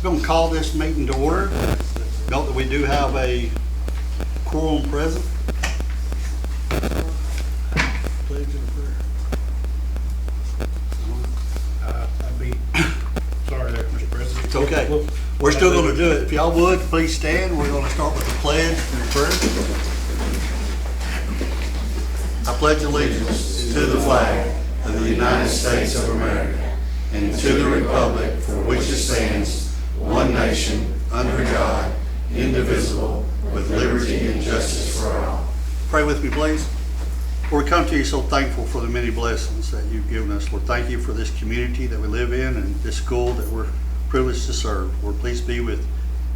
Going to call this meeting to order. Note that we do have a quorum present. Pledge and prayer. I'd be sorry there, Mr. President. It's okay. We're still going to do it. If y'all would, please stand. We're going to start with the pledge and prayer. I pledge allegiance to the flag of the United States of America and to the republic for which it stands, one nation, under God, indivisible, with liberty and justice for all. Pray with me, please. Lord, we come to you so thankful for the many blessings that you've given us. Lord, thank you for this community that we live in and this school that we're privileged to serve. Lord, please be with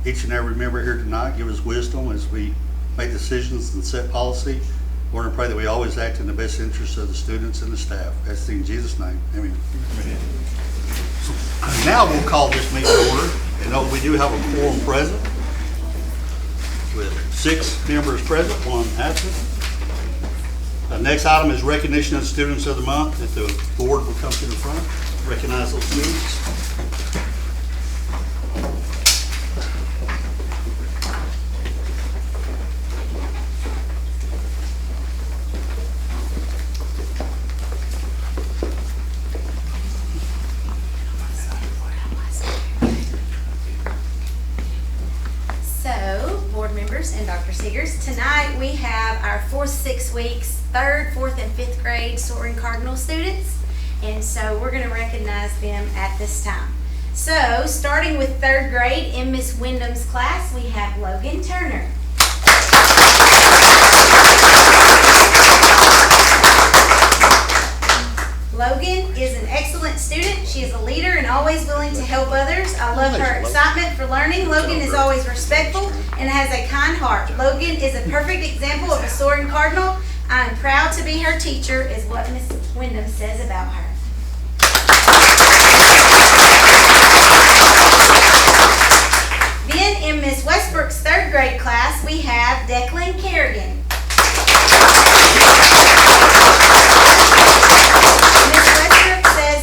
each and every member here tonight. Give us wisdom as we make decisions and set policy. Lord, I pray that we always act in the best interest of the students and the staff. That's in Jesus' name. Amen. Amen. So, now we'll call this meeting to order. And note we do have a quorum present with 6 members present, 1 absent. The next item is recognition of the students of the month. If the board will come to the front, recognize those students. And Dr. Seegers. Tonight we have our 4th, 6 weeks, 3rd, 4th, and 5th grade Soaring Cardinal students. And so we're going to recognize them at this time. So starting with 3rd grade in Miss Wyndham's class, we have Logan Turner. Logan is an excellent student. She is a leader and always willing to help others. I love her excitement for learning. Logan is always respectful and has a kind heart. Logan is a perfect example of a soaring cardinal. I am proud to be her teacher, is what Miss Wyndham says about her. Then in Miss Westbrook's 3rd grade class, we have Declan Kerrigan.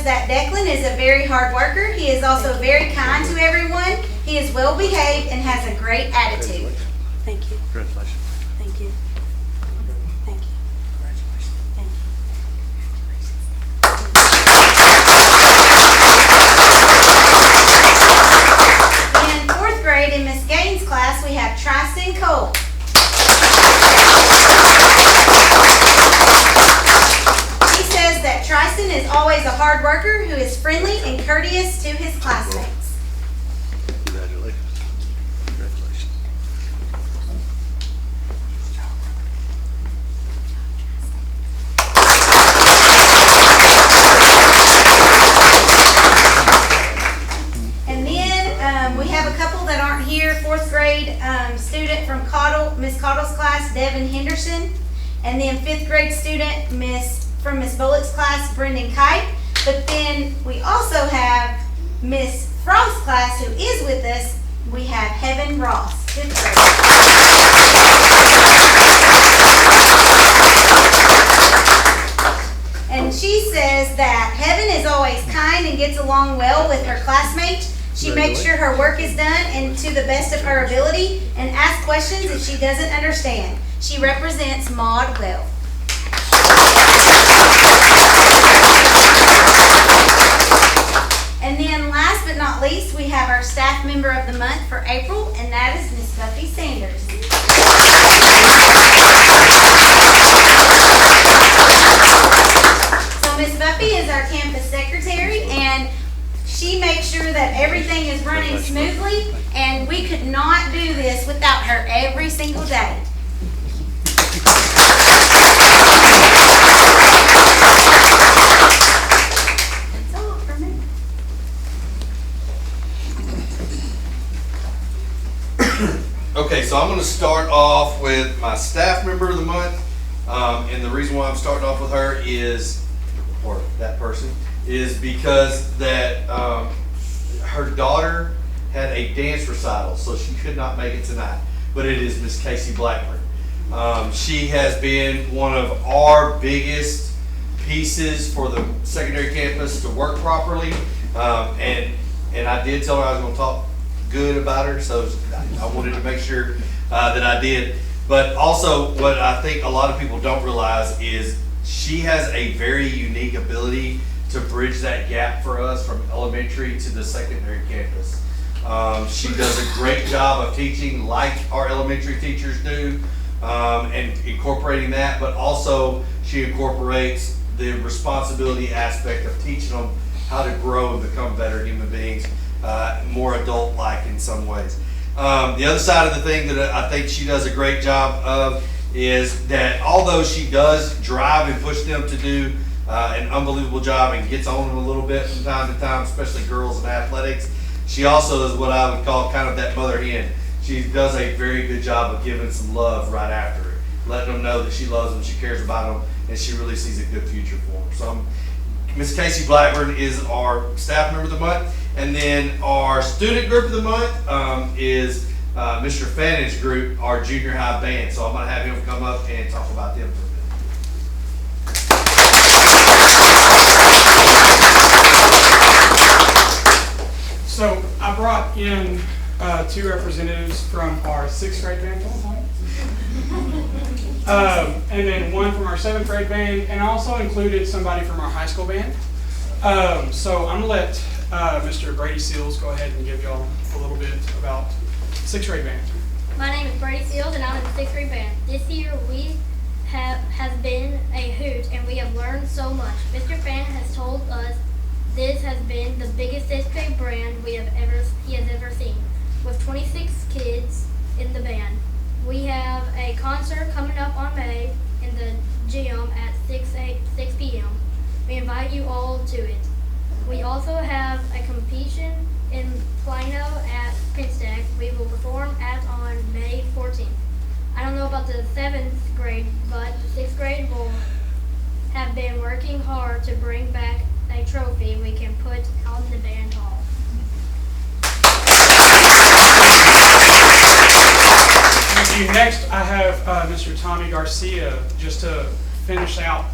That Declan is a very hard worker. He is also very kind to everyone. He is well behaved and has a great attitude. Thank you. Congratulations. Thank you. Thank you. Congratulations. Thank you. In 4th grade in Miss Gaines' class, we have Tristan Cole. Tristan is always a hard worker who is friendly and courteous to his classmates. Congratulations. Congratulations. And then we have a couple that aren't here. 4th grade student from Miss Caudle's class, Devin Henderson. And then 5th grade student, from Miss Bullock's class, Brendan Kite. But then we also have Miss Frost's class who is with us. We have Heaven Ross, 5th grade. And she says that Heaven is always kind and gets along well with her classmates. She makes sure her work is done and to the best of her ability and asks questions if she doesn't understand. She represents Maud well. And then last but not least, we have our staff member of the month for April, and that is Miss Buffy Sanders. So Miss Buffy is our campus secretary, and she makes sure that everything is running smoothly, and we could not do this without her every single day. Okay, so I'm going to start off with my staff member of the month, and the reason why I'm starting off with her is, or that person, is because that her daughter had a dance recital, so she could not make it tonight, but it is Miss Casey Blackburn. She has been one of our biggest pieces for the secondary campus to work properly, and I did tell her I was going to talk good about her, so I wanted to make sure that I did. But also, what I think a lot of people don't realize is she has a very unique ability to bridge that gap for us from elementary to the secondary campus. She does a great job of teaching like our elementary teachers do, and incorporating that, but also she incorporates the responsibility aspect of teaching them how to grow and become better human beings, more adult-like in some ways. The other side of the thing that I think she does a great job of is that although she does drive and push them to do an unbelievable job and gets on them a little bit from time to time, especially girls in athletics, she also is what I would call kind of that mother hen. She does a very good job of giving some love right after it, letting them know that she loves them, she cares about them, and she really sees a good future for them. So Miss Casey Blackburn is our staff member of the month, and then our student group of the month is Mr. Fannon's group, our junior high band. So I'm going to have him come up and talk about them for a minute. So I brought in 2 representatives from our 6th grade band, and then 1 from our 7th grade band, and I also included somebody from our high school band. So I'm gonna let Mr. Brady Seals go ahead and give y'all a little bit about 6th grade band. My name is Brady Seals and I'm in the 6th grade band. This year has been a hoot and we have learned so much. Mr. Fannin has told us this has been the biggest 6th grade band he has ever seen. With 26 kids in the band. We have a concert coming up on May in the gym at 6 p.m. We invite you all to it. We also have a competition in Plano at Pinstack. We will perform on May 14th. I don't know about the 7th grade, but the 6th grade will have been working hard to bring back a trophy we can put on the band hall. Thank you. Next, I have Mr. Tommy Garcia just to finish out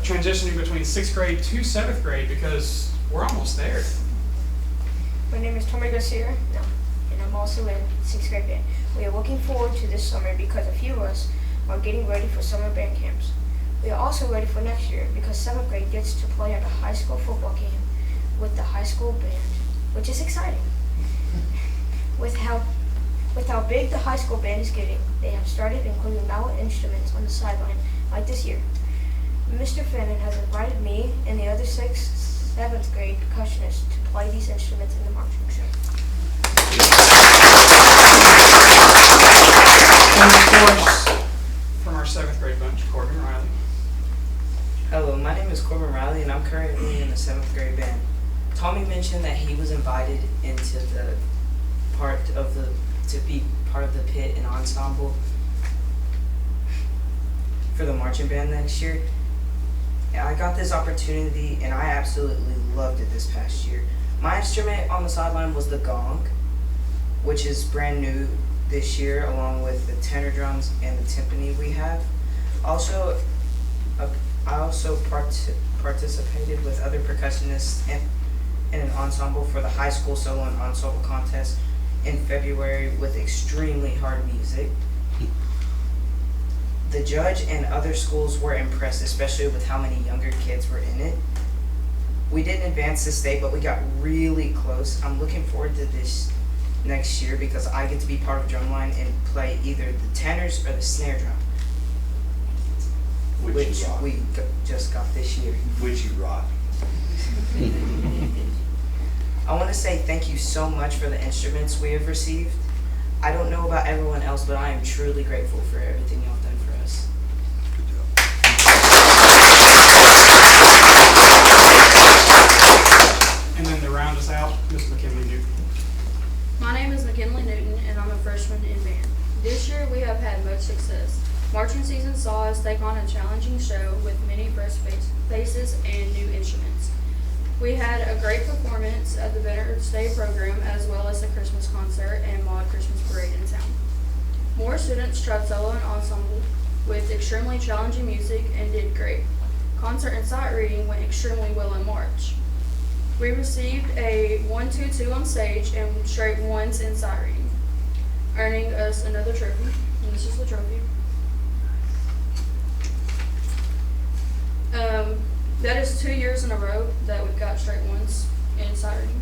transitioning between 6th grade to 7th grade because we're almost there. My name is Tommy Garcia, and I'm also in 6th grade band. We are looking forward to this summer because a few of us are getting ready for summer band camps. We are also ready for next year because 7th grade gets to play at a high school football game with the high school band, which is exciting. With how big the high school band is getting, they have started including mallet instruments on the sideline like this year. Mr. Fannin has invited me and the other 6th, 7th grade percussionists to play these instruments in the marching show. And of course, from our 7th grade bunch, Corbin Riley. Hello, my name is Corbin Riley and I'm currently in the 7th grade band. Tommy mentioned that he was invited into to be part of the pit and ensemble for the marching band next year. I got this opportunity and I absolutely loved it this past year. My instrument on the sideline was the gong, which is brand new this year, along with the tenor drums and the timpani we have. Also, I also participated with other percussionists in an ensemble for the high school solo and ensemble contest in February with extremely hard music. The judge and other schools were impressed, especially with how many younger kids were in it. We didn't advance to state, but we got really close. I'm looking forward to this next year because I get to be part of drumline and play either the tenors or the snare drum, which we just got this year. Which you rock. I want to say thank you so much for the instruments we have received. I don't know about everyone else, but I am truly grateful for everything y'all done for us. And then to round us out, Ms. McKinley Newton. My name is McKinley Newton and I'm a freshman in band. This year we have had much success. Marching season saw us take on a challenging show with many fresh faces and new instruments. We had a great performance at the Veterans Day program as well as the Christmas concert and Mod Christmas Parade in town. More students tried solo and ensemble with extremely challenging music and did great. Concert and sight reading went extremely well in March. We received a 1-2-2 on stage and straight ones in sight reading, earning us another trophy, and this is the trophy. That is 2 years in a row that we've got straight ones in sight reading,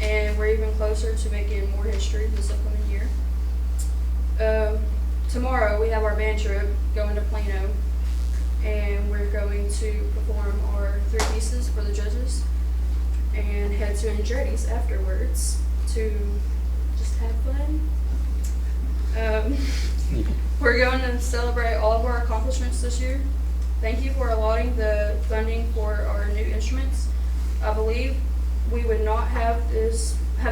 and we're even closer to making more history this upcoming year. Tomorrow we have our band trip going to Plano, and we're going to perform our 3 pieces for the judges and head to Andretti's afterwards to just have fun. We're going to celebrate all of our accomplishments this year. Thank you for allotting the funding for our new instruments. I believe we would not have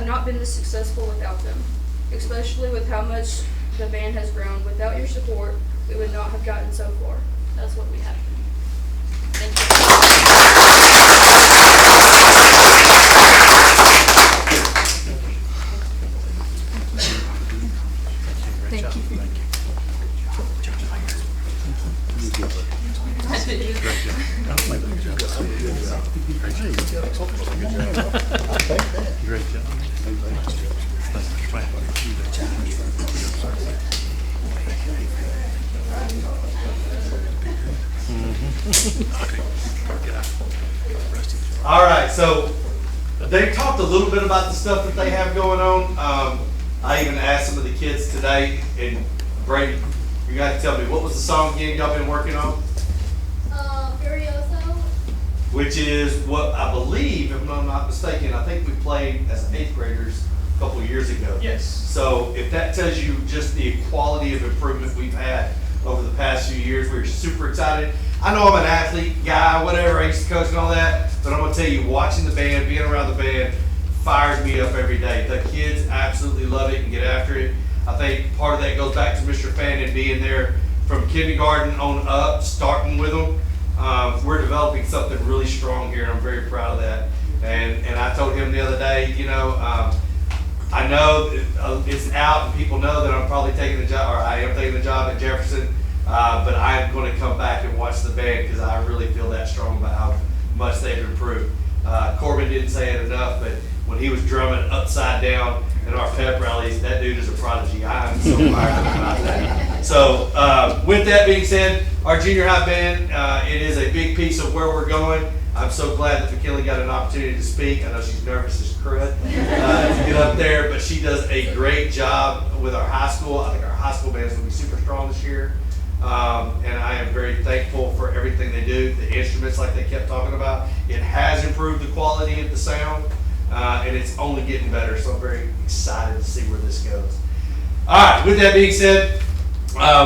not been this successful without them, especially with how much the band has grown. Without your support, we would not have gotten so far. That's what we have. Thank you. All right, so they talked a little bit about the stuff that they have going on. I even asked some of the kids today, and Brady, you got to tell me, what was the song again y'all been working on? Furioso. Which is what I believe, if I'm not mistaken, I think we played as 8th graders a couple of years ago. Yes. So if that tells you just the quality of improvement we've had over the past few years, we're super excited. I know I'm an athlete guy, whatever, I used to coach and all that, but I'm going to tell you, watching the band, being around the band, fires me up every day. The kids absolutely love it and get after it. I think part of that goes back to Mr. Fannin being there from kindergarten on up, starting with them. We're developing something really strong here, and I'm very proud of that. And I told him the other day, you know, I know it's out and people know that I'm probably taking the job, or I am taking the job at Jefferson, but I'm going to come back and watch the band because I really feel that strong about how much they've improved. Corbin didn't say it enough, but when he was drumming upside down in our pep rallies, that dude is a prodigy. I'm so fired up about that. So with that being said, our junior high band, it is a big piece of where we're going. I'm so glad that McKinley got an opportunity to speak. I know she's nervous as crud to get up there, but she does a great job with our high school. I think our high school band is going to be super strong this year. And I am very thankful for everything they do. The instruments, like they kept talking about, it has improved the quality of the sound, and it's only getting better. So I'm very excited to see where this goes. All right, with that being said,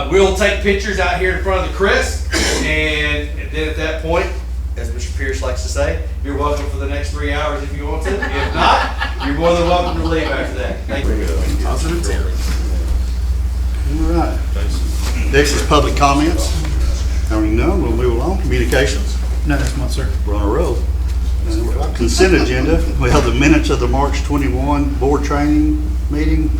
we'll take pictures out here in front of the crest, and then at that point, as Mr. Pierce likes to say, you're welcome for the next 3 hours if you want to. If not, you're more than welcome to leave after that. Thank you. Positive 10. All right. Next is public comments. Having none, we'll move along. Communications. No, this month, sir. We're on a roll. Consent agenda. We have the minutes of the March 21 board training meeting,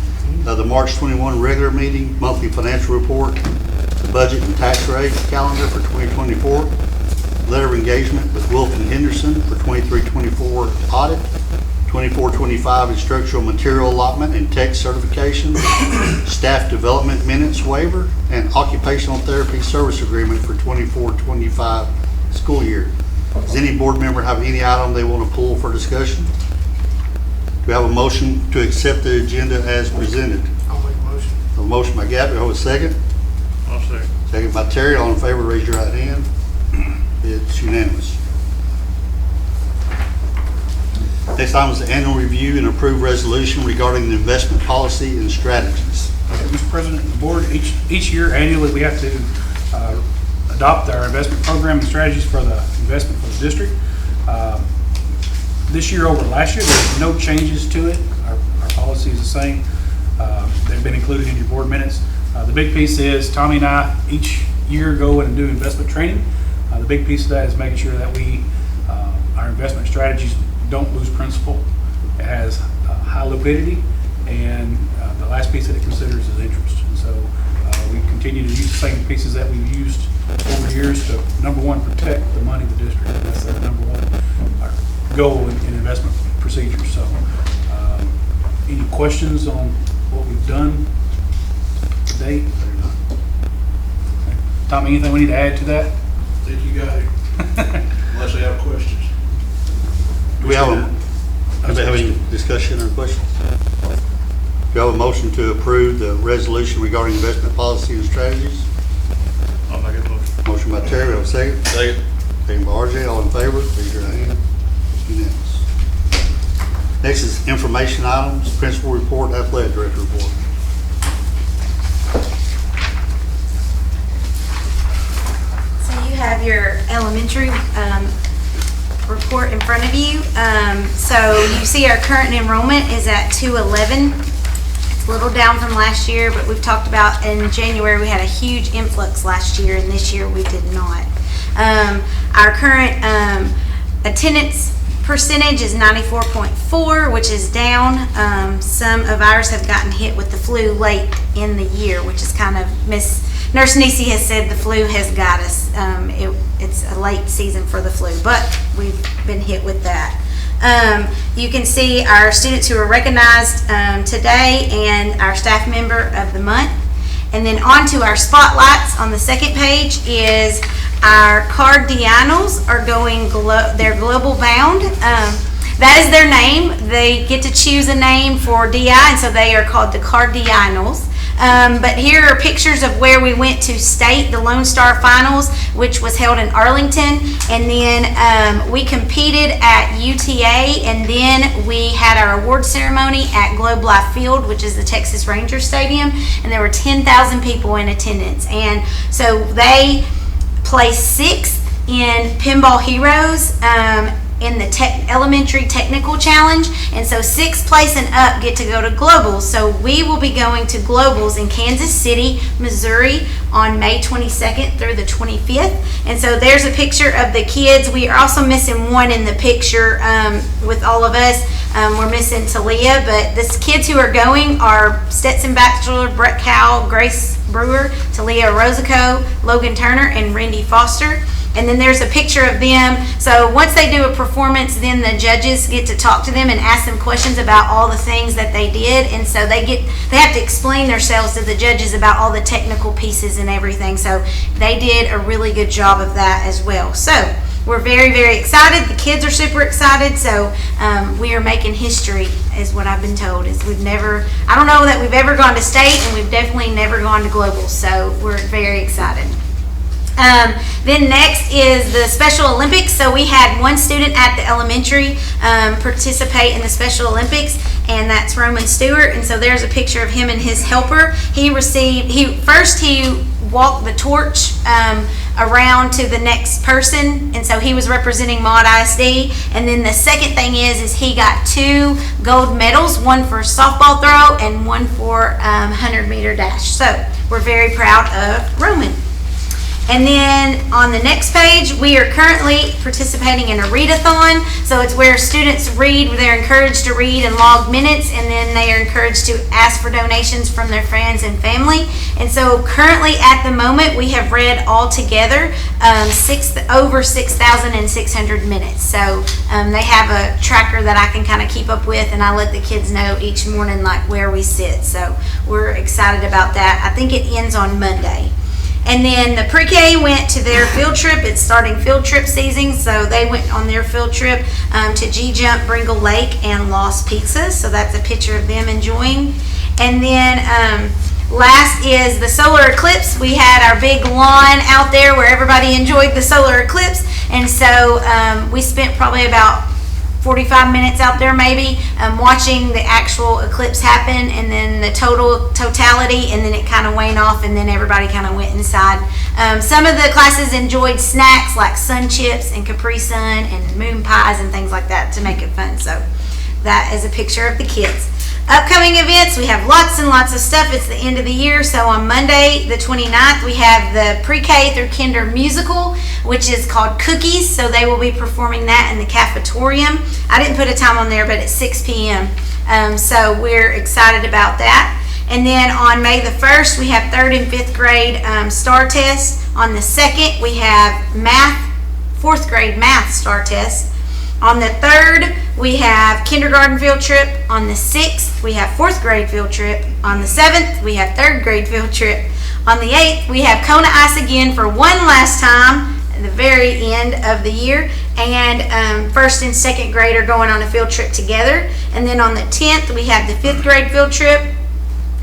the March 21 regular meeting, monthly financial report, the budget and tax rate calendar for 2024, letter of engagement with Wolf and Henderson for 23-24 audit, 24-25 instructional material allotment and tech certification, staff development minutes waiver, and occupational therapy service agreement for 24-25 school year. Does any board member have any item they want to pull for discussion? Do we have a motion to accept the agenda as presented? I'll make a motion. A motion by Gap, do I have a second? I'll second. Second by Terry. All in favor, raise your right hand. It's unanimous. Next item is the annual review and approved resolution regarding the investment policy and strategies. Okay, Mr. President, the board, each year annually, we have to adopt our investment program and strategies for the investment for the district. This year over last year, there's no changes to it. Our policy is the same. They've been included in your board minutes. The big piece is Tommy and I each year go in and do investment training. The big piece of that is making sure that our investment strategies don't lose principal. It has high liquidity, and the last piece that it considers is interest. And so we continue to use the same pieces that we've used over years to, number one, protect the money of the district. That's number one. Our goal in investment procedures. So, any questions on what we've done to date? Tommy, anything we need to add to that? I think you got it, unless they have questions. Do we have any discussion or questions? Do you have a motion to approve the resolution regarding investment policy and strategies? I'll make a motion. Motion by Terry, have a second? Second. Second by RJ, all in favor, raise your hand. Unanimous. Next is information items, principal report, athletic director report. So you have your elementary report in front of you. So you see our current enrollment is at 211. It's a little down from last year, but we've talked about in January we had a huge influx last year, and this year we did not. Our current attendance percentage is 94.4, which is down. Some of ours have gotten hit with the flu late in the year, which is kind of Nurse Nisi has said the flu has got us. It's a late season for the flu, but we've been hit with that. You can see our students who are recognized today and our staff member of the month. And then on to our spotlights on the second page is our Cardianos are going, they're global bound. That is their name. They get to choose a name for DI, and so they are called the Cardianos. But here are pictures of where we went to state, the Lone Star Finals, which was held in Arlington. And then we competed at UTA, and then we had our award ceremony at Globe Life Field, which is the Texas Rangers Stadium. And there were 10,000 people in attendance. And so they placed 6th in Pinball Heroes in the elementary technical challenge, and so 6th place and up get to go to globals. So we will be going to globals in Kansas City, Missouri on May 22nd through the 25th. And so there's a picture of the kids. We are also missing one in the picture with all of us. We're missing Talia, but the kids who are going are Stetson Bachelor, Brett Cowell, Grace Brewer, Talia Rosico, Logan Turner, and Randy Foster. And then there's a picture of them. So once they do a performance, then the judges get to talk to them and ask them questions about all the things that they did. And so they have to explain themselves to the judges about all the technical pieces and everything. So they did a really good job of that as well. So we're very, very excited. The kids are super excited. So we are making history, is what I've been told. I don't know that we've ever gone to state, and we've definitely never gone to global. So we're very excited. Then next is the Special Olympics. So we had one student at the elementary participate in the Special Olympics, and that's Roman Stewart. And so there's a picture of him and his helper. He walked the torch around to the next person, and so he was representing Maud ISD. And then the second thing is he got 2 gold medals, one for softball throw and one for 100-meter dash. So we're very proud of Roman. And then on the next page, we are currently participating in a readathon. So it's where students read, they're encouraged to read and log minutes, and then they are encouraged to ask for donations from their friends and family. And so currently at the moment, we have read altogether over 6,600 minutes. So they have a tracker that I can kind of keep up with, and I let the kids know each morning like where we sit. So we're excited about that. I think it ends on Monday. And then the pre-K went to their field trip. It's starting field trip season, so they went on their field trip to G-Jump, Bringle Lake, and Lost Pizza. So that's a picture of them enjoying. And then last is the solar eclipse. We had our big lawn out there where everybody enjoyed the solar eclipse. And so we spent probably about 45 minutes out there maybe watching the actual eclipse happen, and then the totality, and then it kind of waned off, and then everybody kind of went inside. Some of the classes enjoyed snacks like sun chips and Capri Sun and moon pies and things like that to make it fun. So that is a picture of the kids. Upcoming events, we have lots and lots of stuff. It's the end of the year. So on Monday, the 29th, we have the pre-K through kinder musical, which is called Cookies. So they will be performing that in the cafetorium. I didn't put a time on there, but it's 6 p.m. So we're excited about that. And then on May the 1st, we have 3rd and 5th grade STAR test. On the 2nd, we have 4th grade math STAR test. On the 3rd, we have kindergarten field trip. On the 6th, we have 4th grade field trip. On the 7th, we have 3rd grade field trip. On the 8th, we have Kona Ice again for one last time at the very end of the year. And 1st and 2nd grade are going on a field trip together. And then on the 10th, we have the 5th grade field trip.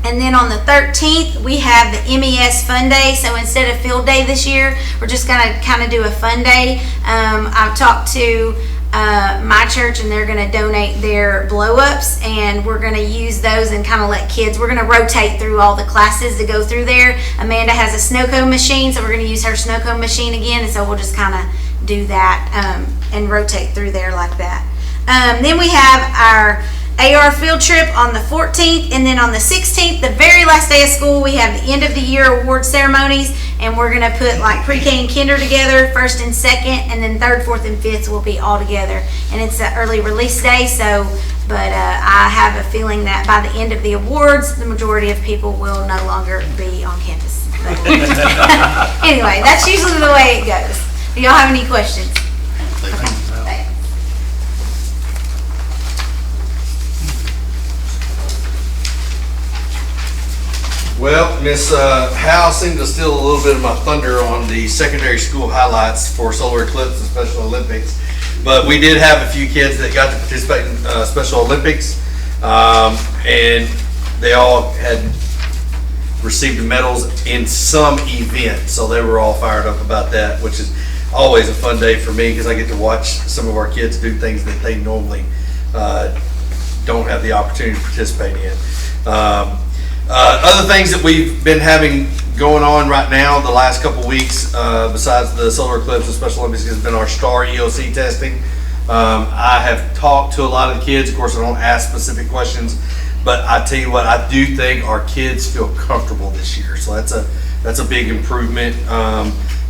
And then on the 13th, we have the MES Fun Day. So instead of field day this year, we're just going to kind of do a fun day. I've talked to my church, and they're going to donate their blow-ups, and we're going to use those and kind of let kids, we're going to rotate through all the classes to go through there. Amanda has a snow cone machine, so we're going to use her snow cone machine again, and so we'll just kind of do that and rotate through there like that. Then we have our AR field trip on the 14th, and then on the 16th, the very last day of school, we have the end of the year award ceremonies, and we're going to put like pre-K and kinder together, 1st and 2nd, and then 3rd, 4th, and 5th will be all together. And it's an early release day, so, but I have a feeling that by the end of the awards, the majority of people will no longer be on campus. But anyway, that's usually the way it goes. Do y'all have any questions? Well, Miss Howe seemed to steal a little bit of my thunder on the secondary school highlights for Solar Eclipse and Special Olympics. But we did have a few kids that got to participate in Special Olympics, and they all had received medals in some event. So they were all fired up about that, which is always a fun day for me because I get to watch some of our kids do things that they normally don't have the opportunity to participate in. Other things that we've been having going on right now the last couple weeks, besides the Solar Eclipse and Special Olympics, has been our STAR EOC testing. I have talked to a lot of the kids. Of course, I don't ask specific questions, but I tell you what, I do think our kids feel comfortable this year. So that's a big improvement.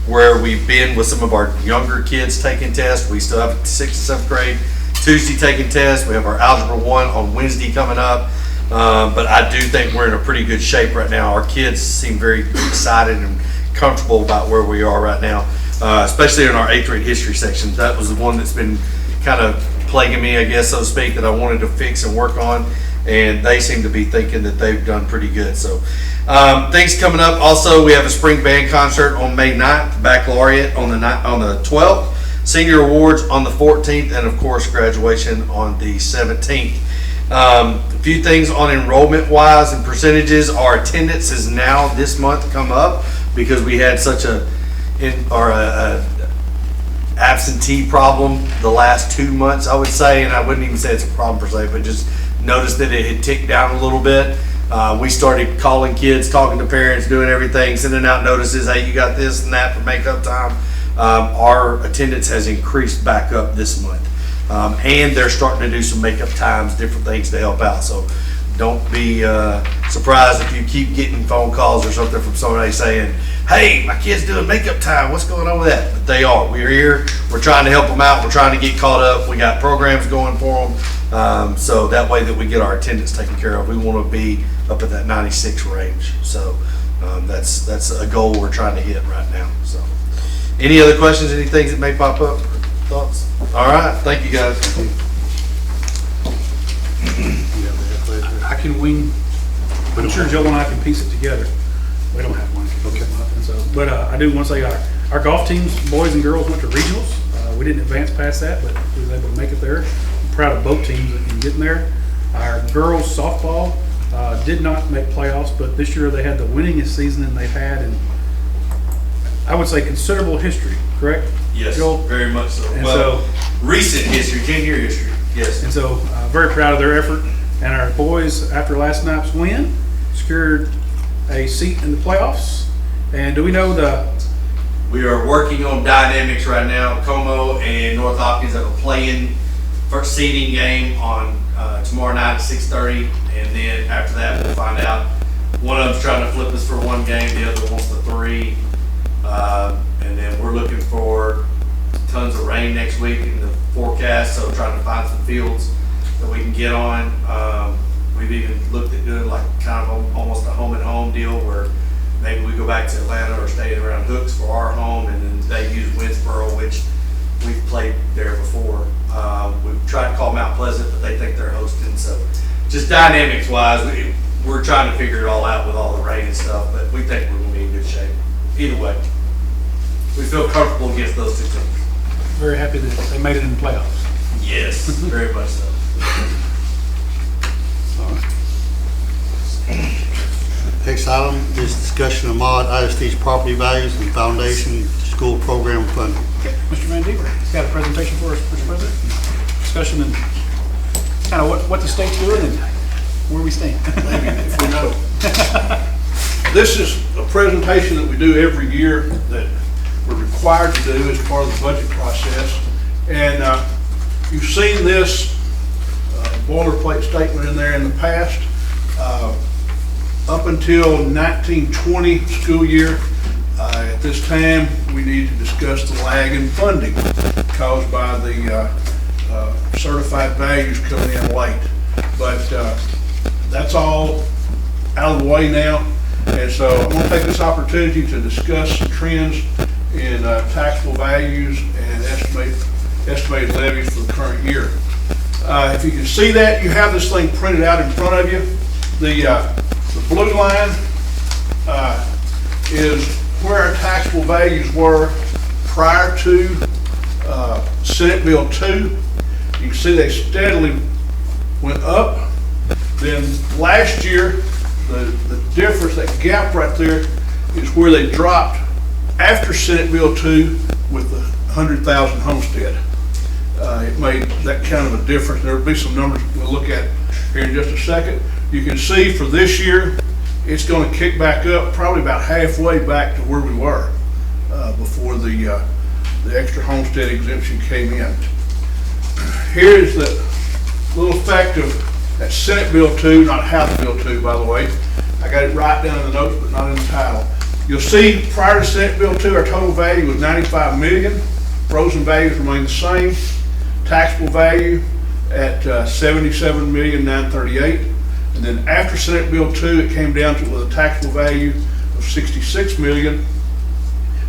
Where we've been with some of our younger kids taking tests, we still have 6th and 7th grade Tuesday taking tests. We have our Algebra 1 on Wednesday coming up. But I do think we're in a pretty good shape right now. Our kids seem very excited and comfortable about where we are right now, especially in our 8th grade history section. That was the one that's been kind of plaguing me, I guess, so to speak, that I wanted to fix and work on. And they seem to be thinking that they've done pretty good. So things coming up. Also, we have a spring band concert on May 9th, baccalaureate on the 12th, senior awards on the 14th, and of course graduation on the 17th. A few things on enrollment wise and percentages. Our attendance is now this month come up because we had such a absentee problem the last 2 months, I would say, and I wouldn't even say it's a problem per se, but just noticed that it had ticked down a little bit. We started calling kids, talking to parents, doing everything, sending out notices, hey, you got this and that for makeup time. Our attendance has increased back up this month. And they're starting to do some makeup times, different things to help out. So don't be surprised if you keep getting phone calls or something from somebody saying, hey, my kid's doing makeup time, what's going on with that? But they are. We're here. We're trying to help them out. We're trying to get caught up. We got programs going for them. So that way that we get our attendance taken care of. We want to be up at that 96 range. So that's a goal we're trying to hit right now. So any other questions, any things that may pop up? Thoughts? All right. Thank you, guys. I can wing. I'm sure Joe and I can piece it together. We don't have one. Okay. And so, but I do want to say our golf teams, boys and girls, went to regionals. We didn't advance past that, but we was able to make it there. I'm proud of both teams in getting there. Our girls softball did not make playoffs, but this year they had the winningest season they've had in, I would say, considerable history. Correct? Yes, Joel? very much so. And well, so, recent history, 10-year history. Yes. And so, very proud of their effort. And our boys, after last night's win, secured a seat in the playoffs. And do we know We are working on dynamics right now. Como and North Hopkins have a play-in first seeding game on tomorrow night at 6:30, and then after that we'll find out. One of them's trying to flip us for one game, the other wants the 3. And then we're looking for tons of rain next week in the forecast, so trying to find some fields that we can get on. We've even looked at doing like kind of almost a home and home deal where maybe we go back to Atlanta or stay around Hooks for our home, and then they use Winsboro, which we've played there before. We've tried to call Mount Pleasant, but they think they're hosting. So just dynamics wise, we're trying to figure it all out with all the rain and stuff, but we think we're going to be in good shape. Either way, we feel comfortable against those two teams. Very happy that they made it in the playoffs. Yes, very much so. Next item is discussion of mod ISD's property values and foundation school program funding. Okay, Mr. Van Deaver, he's got a presentation for us, Mr. President. Discussion and kind of what the state's doing and where we stand. If we know. This is a presentation that we do every year that we're required to do as part of the budget process. And you've seen this boilerplate statement in there in the past. Up until 1920 school year, at this time, we need to discuss the lag in funding caused by the certified values coming in late. But that's all out of the way now. And so I'm going to take this opportunity to discuss some trends in taxable values and estimated levies for the current year. If you can see that, you have this thing printed out in front of you. The blue line is where our taxable values were prior to Senate Bill 2. You can see they steadily went up. Then last year, the difference, that gap right there, is where they dropped after Senate Bill 2 with the 100,000 homestead. It made that kind of a difference. There will be some numbers we'll look at here in just a second. You can see for this year, it's going to kick back up probably about halfway back to where we were before the extra homestead exemption came in. Here is the little effect of that Senate Bill 2, not House Bill 2, by the way. I got it right down in the notes, but not in the title. You'll see prior to Senate Bill 2, our total value was $95 million. Frozen values remain the same. Taxable value at $77,938,000. And then after Senate Bill 2, it came down to with a taxable value of $66 million.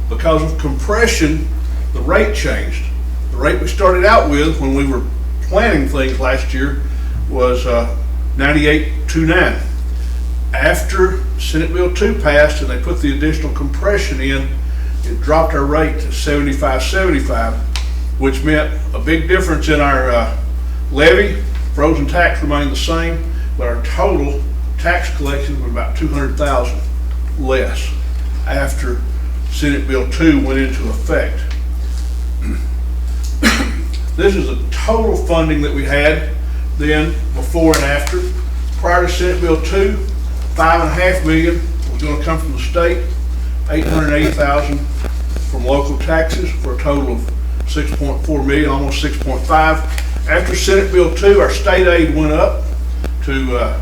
Because of compression, the rate changed. The rate we started out with when we were planning things last year was 98.29. After Senate Bill 2 passed and they put the additional compression in, it dropped our rate to 75.75, which meant a big difference in our levy. Frozen tax remained the same, but our total tax collection was about $200,000 less after Senate Bill 2 went into effect. This is the total funding that we had then, before and after. Prior to Senate Bill 2, $5.5 million was going to come from the state, $880,000 from local taxes, for a total of $6.4 million, almost $6.5. After Senate Bill 2, our state aid went up to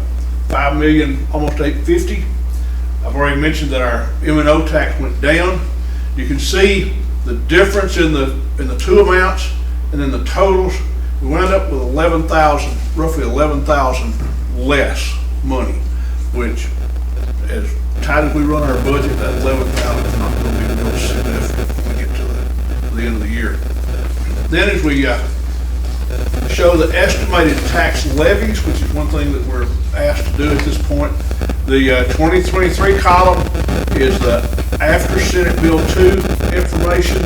$5 million, almost $850,000. I've already mentioned that our M&O tax went down. You can see the difference in the two amounts, and then the totals. We wound up with roughly 11,000 less money, which, as tight as we run our budget, that 11,000 is not going to be real significant when we get to the end of the year. Then as we show the estimated tax levies, which is one thing that we're asked to do at this point, the 2023 column is the after Senate Bill 2 information.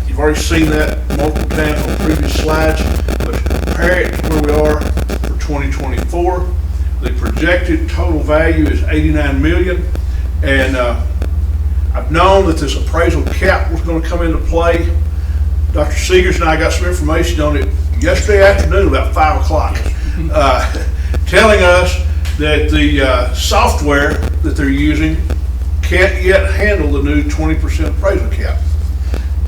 You've already seen that multiple times on previous slides, but compare it to where we are for 2024. The projected total value is $89 million, and I've known that this appraisal cap was going to come into play. Dr. Seegers and I got some information on it yesterday afternoon about 5 o'clock, telling us that the software that they're using can't yet handle the new 20% appraisal cap.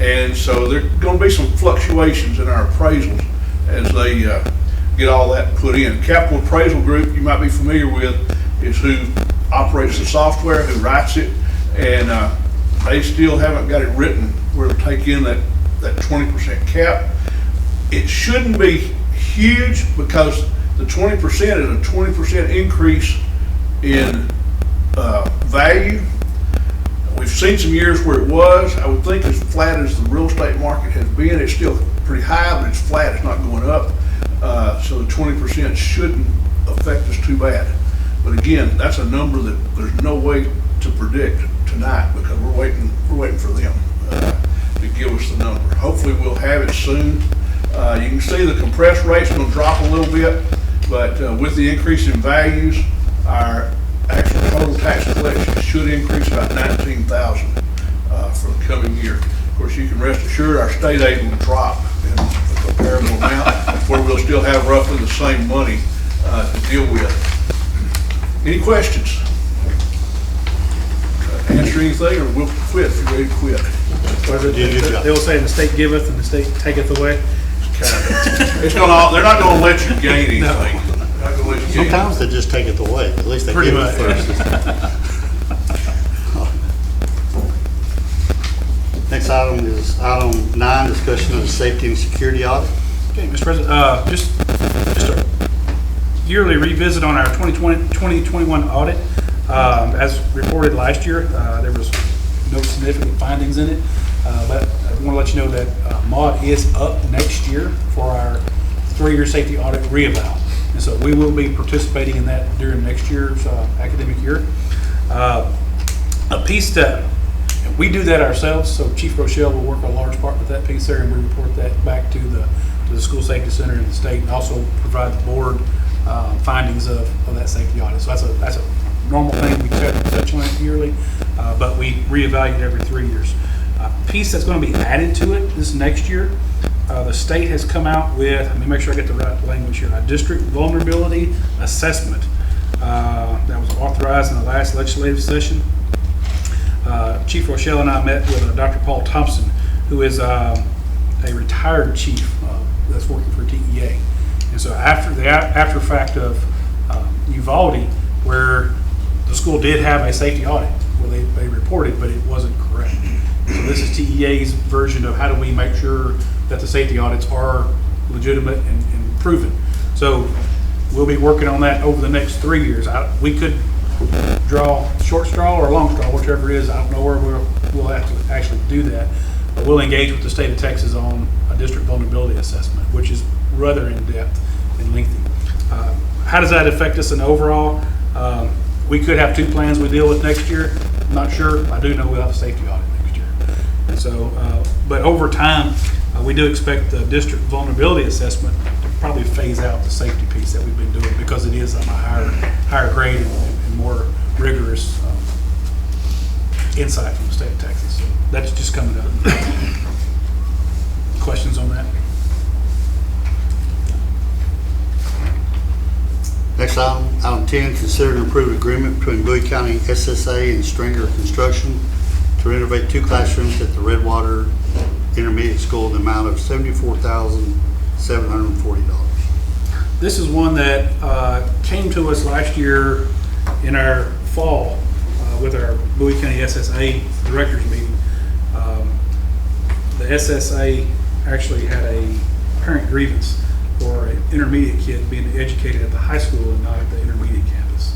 And so there are going to be some fluctuations in our appraisals as they get all that put in. Capital Appraisal Group, you might be familiar with, is who operates the software, who writes it, and they still haven't got it written where to take in that 20% cap. It shouldn't be huge because the 20% is a 20% increase in value. We've seen some years where it was. I would think as flat as the real estate market has been, it's still pretty high, but it's flat, it's not going up. So the 20% shouldn't affect us too bad. But again, that's a number that there's no way to predict tonight because we're waiting for them to give us the number. Hopefully we'll have it soon. You can see the compressed rate's going to drop a little bit, but with the increase in values, our actual total tax collection should increase about $19,000 for the coming year. Of course, you can rest assured our state aid will drop in a comparable amount, where we'll still have roughly the same money to deal with. Any questions? Answer anything, or we'll quit if you're ready to quit. They'll say the state giveth and the state taketh away. It's gonna. They're not gonna let you gain anything. No. They're not gonna let you gain. Sometimes they just take it away. At least they Pretty give much. it first. Next item is item 9, discussion of the safety and security audit. Okay, Mr. President, just a yearly revisit on our 2021 audit. As reported last year, there was no significant findings in it, but I want to let you know that MAUD is up next year for our 3-year safety audit reeval. And so we will be participating in that during next year's academic year. A piece that we do that ourselves, so Chief Rochelle will work a large part with that piece there, and we report that back to the School Safety Center in the state, and also provide the board findings of that safety audit. So that's a normal thing. We touch on it yearly, but we reevaluate every 3 years. A piece that's going to be added to it this next year, the state has come out with, let me make sure I get the right language here, a district vulnerability assessment that was authorized in the last legislative session. Chief Rochelle and I met with Dr. Paul Thompson, who is a retired chief that's working for TEA. And so after the after fact of Uvalde, where the school did have a safety audit, where they reported, but it wasn't correct. So this is TEA's version of how do we make sure that the safety audits are legitimate and proven. So we'll be working on that over the next 3 years. We could draw short straw or long straw, whichever it is. I don't know where we'll have to actually do that. But we'll engage with the state of Texas on a district vulnerability assessment, which is rather in-depth and lengthy. How does that affect us in overall? We could have 2 plans we deal with next year. I'm not sure. I do know we'll have a safety audit next year. And so, but over time, we do expect the district vulnerability assessment to probably phase out the safety piece that we've been doing, because it is on a higher grade and more rigorous insight from the state of Texas. So that's just coming up. Questions on that? Next item, item 10, consider and approve agreement between Bowie County SSA and Stringer Construction to renovate 2 classrooms at the Redwater Intermediate School in the amount of $74,740. This is one that came to us last year in our fall with our Bowie County SSA directors meeting. The SSA actually had a parent grievance for an intermediate kid being educated at the high school and not at the intermediate campus.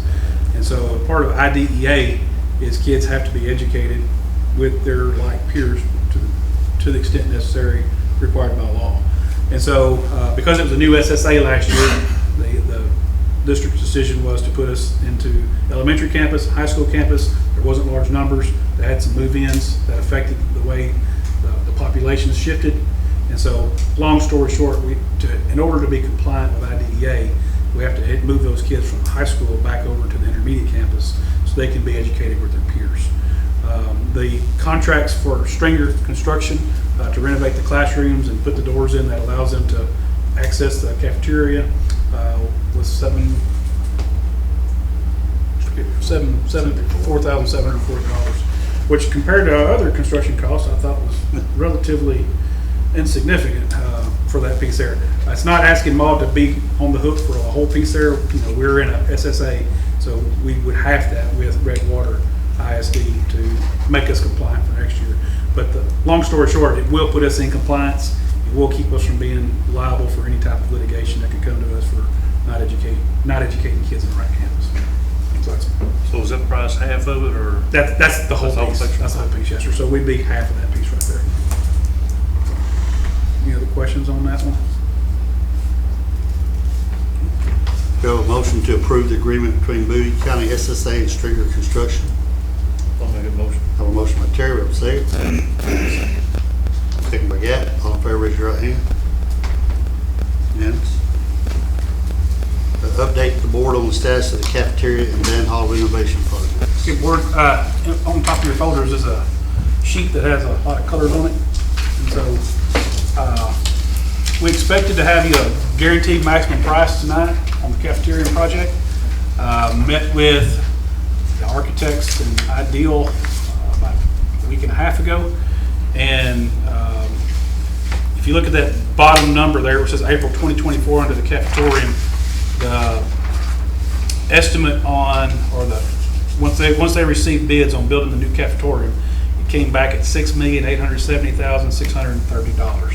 And so part of IDEA is kids have to be educated with their like peers to the extent necessary required by law. And so because it was a new SSA last year, the district's decision was to put us into elementary campus, high school campus. There wasn't large numbers. They had some move-ins that affected the way the population shifted. And so, long story short, in order to be compliant with IDEA, we have to move those kids from the high school back over to the intermediate campus so they can be educated with their peers. The contracts for Stringer Construction to renovate the classrooms and put the doors in that allows them to access the cafeteria was $4,740, which compared to our other construction costs, I thought was relatively insignificant for that piece there. It's not asking MAUD to be on the hook for a whole piece there. You know, we're in a SSA, so we would have that with Redwater ISD to make us compliant for next year. But the long story short, it will put us in compliance. It will keep us from being liable for any type of litigation that could come to us for not educating kids in the right campus. So that's, So is that price half of it, or? that's the whole That's the whole piece. section. That's the whole piece, yes, sir. So we'd be half of that piece right there. Any other questions on that one? Do you have a motion to approve the agreement between Bowie County SSA and Stringer Construction? I'll make a motion. I have a motion by Terry, we have a second. Second by Gat. All in favor, raise your right hand. Unanimous. Update the board on the status of the cafeteria and band hall renovation project. Okay, board, on top of your folders is a sheet that has a lot of colors on it. And so, we expected to have you a guaranteed maximum price tonight on the cafeteria project. Met with the architects and Ideal about a week and a half ago. And if you look at that bottom number there, which says April 2024 under the cafeteria, the estimate on, or once they received bids on building the new cafeteria, it came back at $6,870,630,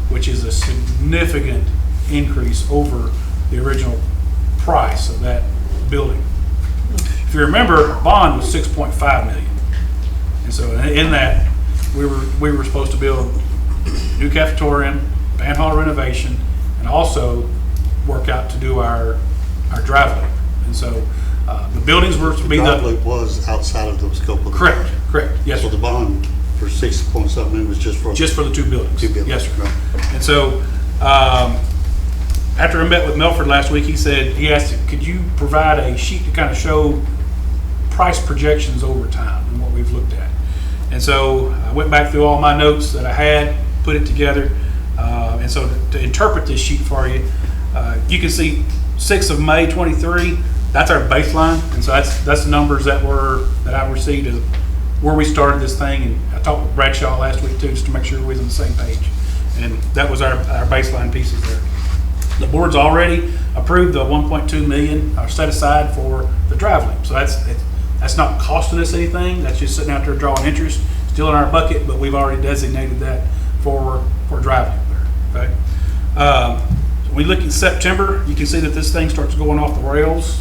which is a significant increase over the original price of that building. If you remember, our bond was $6.5 million, and so in that we were supposed to build new cafeteria, band hall renovation, and also work out to do our drive loop. And so the buildings were to be Drive loop was outside of the scope of the. Correct, yes, So sir. the bond for 6.something million was just for. Just for the two buildings. Two buildings, Yes, sir. right. And so, after I met with Melford last week, he asked, could you provide a sheet to kind of show price projections over time and what we've looked at? And so I went back through all my notes that I had, put it together. And so to interpret this sheet for you, you can see 6th of May 23, that's our baseline. And so that's the numbers that I received as where we started this thing. And I talked with Bradshaw last week too, just to make sure we was on the same page. And that was our baseline pieces there. The board's already approved the 1.2 million set aside for the drive loop. So that's not costing us anything. That's just sitting out there drawing interest, still in our bucket, but we've already designated that for drive loop there. Okay. When we look in September, you can see that this thing starts going off the rails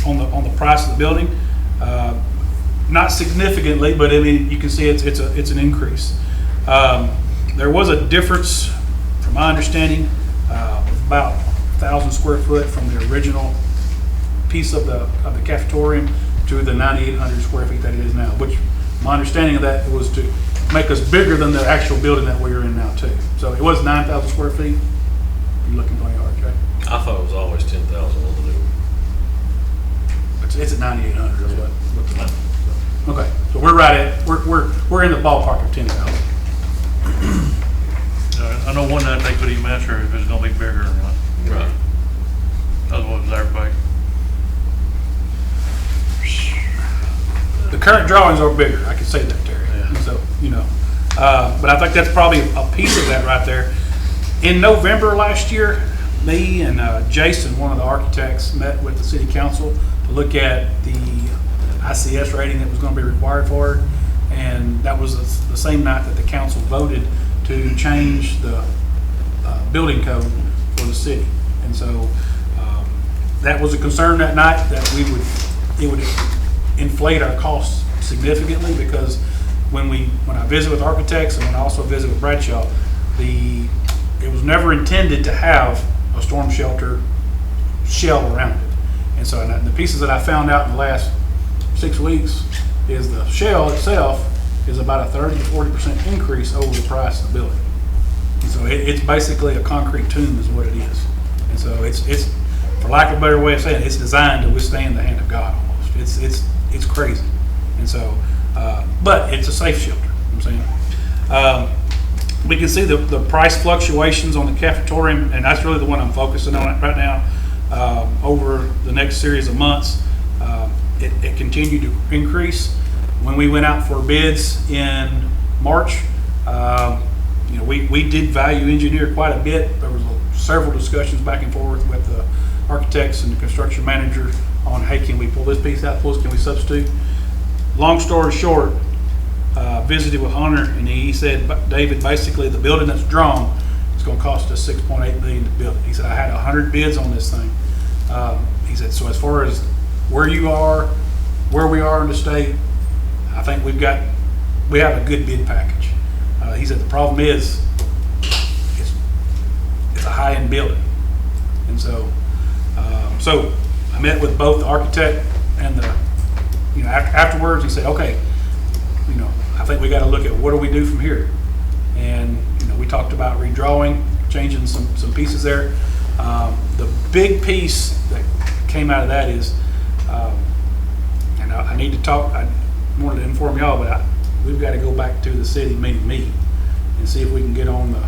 on the price of the building. Not significantly, but I mean you can see it's an increase. There was a difference, from my understanding, about 1,000 square foot from the original piece of the cafeteria to the 9,800 square feet that it is now. Which my understanding of that was to make us bigger than the actual building that we are in now too. So it was 9,000 square feet. You're looking for your RJ. I thought it was always 10,000 on the new. It's at 9,800. Is what the okay, so we're right at we're in the ballpark of 10,000. I know one night they couldn't even answer if it's gonna be bigger or not. Right. That's what was everybody. The current drawings are bigger. I can say that, Terry. Yeah. So but I think that's probably a piece of that right there. In November last year, me and Jason, one of the architects, met with the city council to look at the ICS rating that was going to be required for it, and that was the same night that the council voted to change the building code for the city. And so that was a concern that night, that it would inflate our costs significantly, because when I visit with architects and when I also visit with Bradshaw, it was never intended to have a storm shelter shell around it. And so the pieces that I found out in the last 6 weeks is the shell itself is about a 30 to 40% increase over the price of the building. And so it's basically a concrete tomb is what it is. And so it's for lack of a better way of saying it, it's designed to withstand the hand of God almost. It's crazy. And so, but it's a safe shelter, you know what I'm saying? We can see the price fluctuations on the cafeteria, and that's really the one I'm focusing on right now. Over the next series of months, it continued to increase. When we went out for bids in March, we did value engineer quite a bit. There was several discussions back and forth with the architects and the construction manager on, hey, can we pull this piece out, can we substitute? Long story short, visited with Hunter, and he said, David, basically the building that's drawn is going to cost us $6.8 million to build it. He said, I had 100 bids on this thing. He said, so as far as where you are, where we are in the state, I think we have a good bid package. He said the problem is it's a high-end building. And so I met with both the architect and afterwards he said, okay, I think we got to look at what do we do from here. And we talked about redrawing, changing some pieces there. The big piece that came out of that is, and I need to talk, I wanted to inform y'all, but we've got to go back to the city meeting and see if we can get on the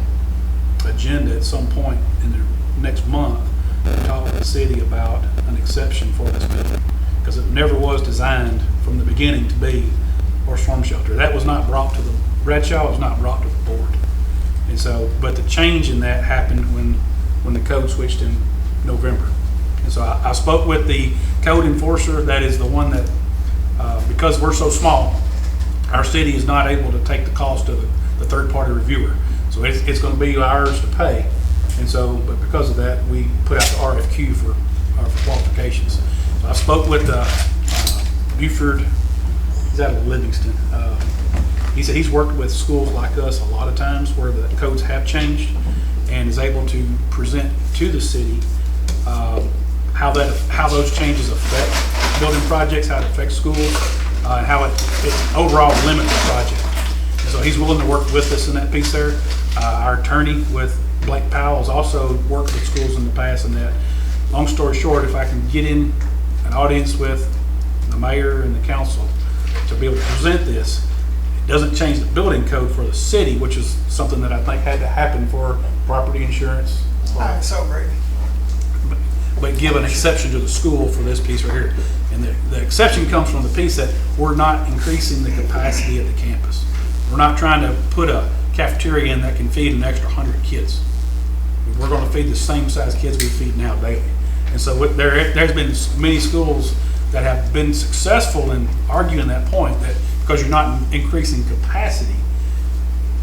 agenda at some point in the next month to talk to the city about an exception for this building, because it never was designed from the beginning to be or storm shelter. That was not brought to the Bradshaw, was not brought to the board. And so, but the change in that happened when the code switched in November. And so I spoke with the code enforcer. That is the one that, because we're so small, our city is not able to take the cost of the third-party reviewer. So it's going to be ours to pay. And so, but because of that, we put out the RFQ for qualifications. So I spoke with Buford. He's out of Livingston. He said he's worked with schools like us a lot of times where the codes have changed, and is able to present to the city how those changes affect building projects, how it affects schools, and how it overall limits the project. And so he's willing to work with us in that piece there. Our attorney with Blake Powell has also worked with schools in the past, and that. Long story short, if I can get in an audience with the mayor and the council to be able to present this, it doesn't change the building code for the city, which is something that I think had to happen for property insurance. So great. But give an exception to the school for this piece right here. And the exception comes from the piece that we're not increasing the capacity of the campus. We're not trying to put a cafeteria in that can feed an extra 100 kids. We're going to feed the same size kids we feed now daily. And so there's been many schools that have been successful in arguing that point, that because you're not increasing capacity,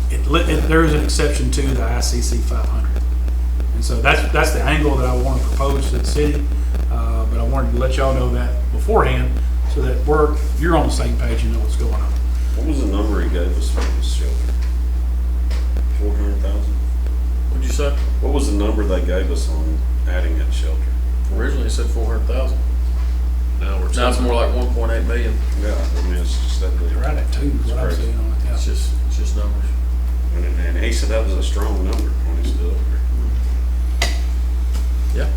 there is an exception to the ICC 500. And so that's the angle that I want to propose to the city. But I wanted to let y'all know that beforehand, so that you're on the same page, you know what's going on. What was the number he gave us for this shelter? 400,000? What'd you say? What was the number they gave us on adding that shelter? Originally it said 400,000. Now it's more like 1.8 million. Yeah, I mean, it's just that big. They're right at 2 is what I'm Crazy. seeing on it. Yeah. It's just numbers. And he said that was a strong number when he stood up there. Yeah.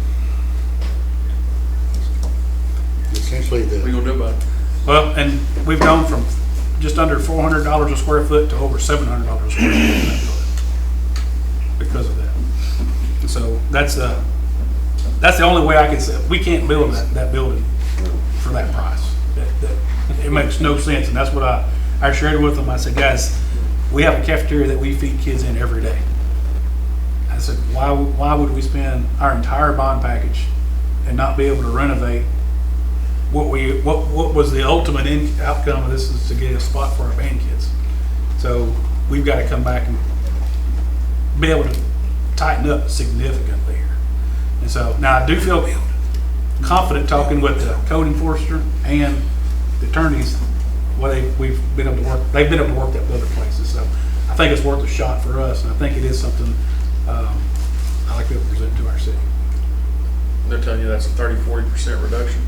Essentially, What are you gonna do about it? Well, and we've gone from just under $400 a square foot to over $700 a square foot in that building because of that. And so that's the only way I can say, we can't build that building for that price. It makes no sense, and that's what I shared with them. I said, guys, we have a cafeteria that we feed kids in every day. I said, why would we spend our entire bond package and not be able to renovate what was the ultimate outcome of this, is to get a spot for our band kids. So we've got to come back and be able to tighten up significantly here. And so now I do feel confident talking with the code enforcer and the attorneys. They've been able to work that with other places. So I think it's worth a shot for us, and I think it is something I like to present to our city. They're telling you that's a 30-40% reduction.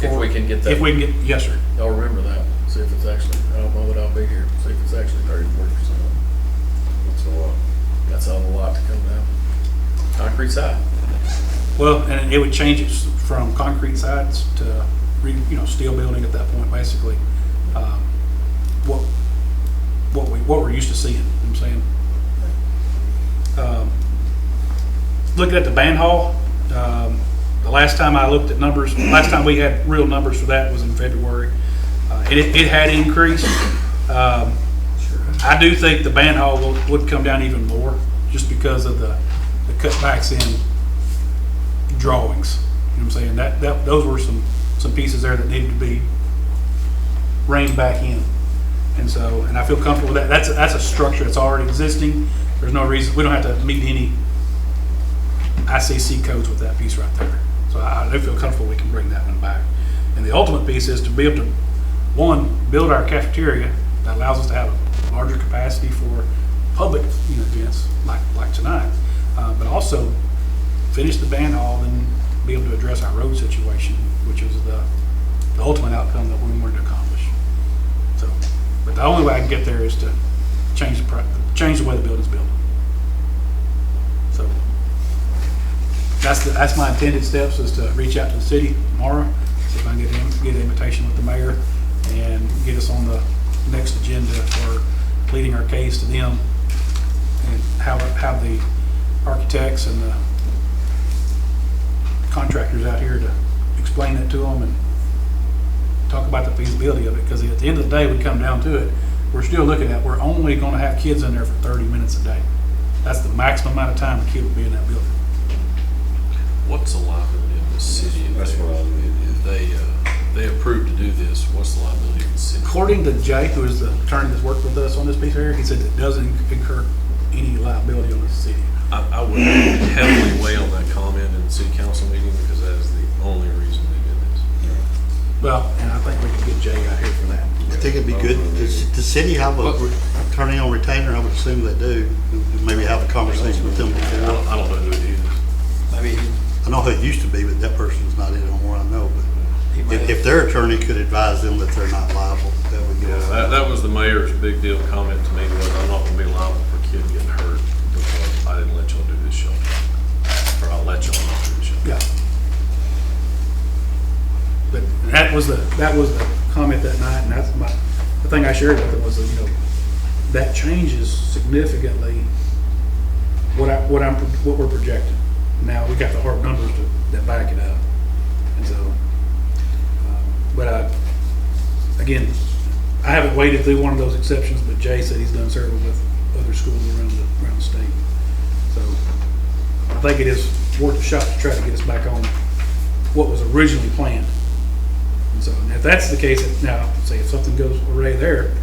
If we can get that. If we can get, yes, sir. Y'all remember that. See if it's actually, I don't know that I'll be here. See if it's actually 30-40%. That's a lot. That's a lot to come down. Concrete side. Well, and it would change it from concrete sides to, steel building at that point, basically. What we're used to seeing, you know what I'm saying? Looking at the band hall, the last time I looked at numbers, last time we had real numbers for that was in February. It had increased. I do think the band hall would come down even more, just because of the cutbacks in drawings. You know what I'm saying? Those were some pieces there that needed to be reined back in. And I feel comfortable with that. That's a structure that's already existing. There's no reason, we don't have to meet any ICC codes with that piece right there. So I do feel comfortable we can bring that one back. And the ultimate piece is to be able to, one, build our cafeteria that allows us to have a larger capacity for public, events like tonight, but also finish the band hall and be able to address our road situation, which is the ultimate outcome that we wanted to accomplish. So, but the only way I can get there is to change the way the building's built. So that's my intended steps, is to reach out to the city tomorrow, see if I can get an invitation with the mayor and get us on the next agenda for pleading our case to them, and have the architects and the contractors out here to explain that to them and talk about the feasibility of it. Because at the end of the day, we come down to it, we're still looking at, we're only going to have kids in there for 30 minutes a day. That's the maximum amount of time a kid will be in that building. What's the liability of the city if they approve to do this? What's the liability of the city? According to Jay, who is the attorney that's worked with us on this piece here, he said it doesn't incur any liability on the city. I would heavily weigh on that comment in the city council meeting, because that is the only reason they did this. Well, and I think we can get Jay out here for that. I think it'd be good. Does the city have a attorney on retainer? I would assume they do. Maybe have a conversation with them before. I don't know who it is. Maybe. I know who it used to be, but that person's not in anymore, I know. But if their attorney could advise them that they're not liable, that would go. Yeah, that was the mayor's big deal comment to me, was I'm not gonna be liable for a kid getting hurt because I didn't let y'all do this shelter. Or I'll let y'all not do this shelter. Yeah. But that was the comment that night, and that's the thing I shared with them was that, that changes significantly what we're projecting. Now we got the hard numbers that back it up, and so. But again, I haven't waded through one of those exceptions, but Jay said he's done several with other schools around the state. So I think it is worth a shot to try to get us back on what was originally planned. And so, and if that's the case, now say if something goes awry there,